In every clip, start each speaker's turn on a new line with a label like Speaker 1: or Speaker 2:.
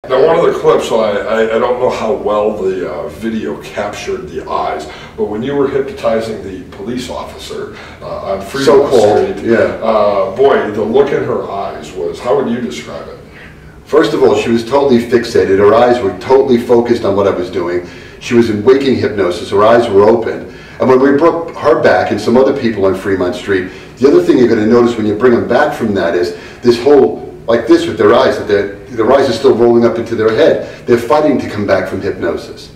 Speaker 1: Now, one of the clips, I don't know how well the video captured the eyes, but when you were hypnotizing the police officer on Freedom Street, boy, the look in her eyes was, how would you describe it?
Speaker 2: First of all, she was totally fixated. Her eyes were totally focused on what I was doing. She was in waking hypnosis. Her eyes were open. And when we brought her back and some other people on Fremont Street, the other thing you're going to notice when you bring them back from that is this whole, like this with their eyes, that their eyes are still rolling up into their head. They're fighting to come back from hypnosis.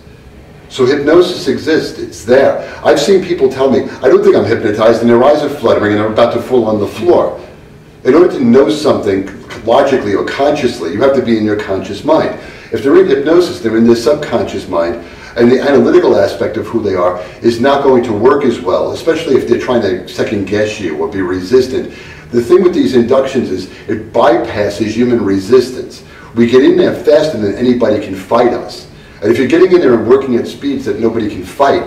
Speaker 2: So hypnosis exists, it's there. I've seen people tell me, I don't think I'm hypnotized, and their eyes are fluttering and they're about to fall on the floor. In order to know something logically or consciously, you have to be in your conscious mind. If they're in hypnosis, they're in their subconscious mind, and the analytical aspect of who they are is not going to work as well, especially if they're trying to second guess you or be resistant. The thing with these inductions is it bypasses human resistance. We get in there faster than anybody can fight us. And if you're getting in there and working at speeds that nobody can fight,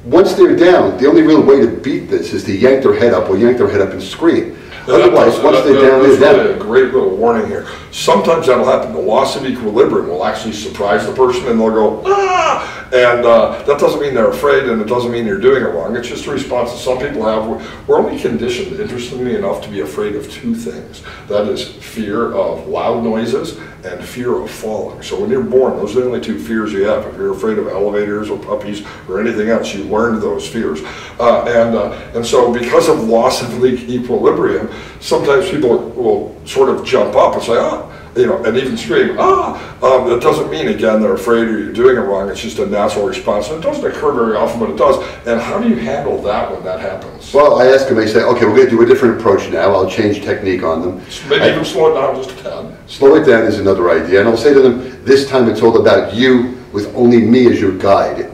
Speaker 2: once they're down, the only real way to beat this is to yank their head up or yank their head up and scream. Otherwise, once they're down, they're down.
Speaker 1: Really a great little warning here. Sometimes that'll happen. The loss of equilibrium will actually surprise the person and they'll go, ah! And that doesn't mean they're afraid, and it doesn't mean you're doing it wrong. It's just a response that some people have. We're only conditioned, interestingly enough, to be afraid of two things. That is fear of loud noises and fear of falling. So when you're born, those are the only two fears you have. If you're afraid of elevators or puppies or anything else, you learned those fears. And so because of loss of equilibrium, sometimes people will sort of jump up and say, ah, you know, and even scream, ah. That doesn't mean, again, they're afraid or you're doing it wrong. It's just a natural response. And it doesn't occur very often, but it does. And how do you handle that when that happens?
Speaker 2: Well, I ask them, they say, okay, we're going to do a different approach now. I'll change technique on them.
Speaker 1: Maybe even slow it down just a tad.
Speaker 2: Slow it down is another idea. And I'll say to them, this time it's all about you with only me as your guide.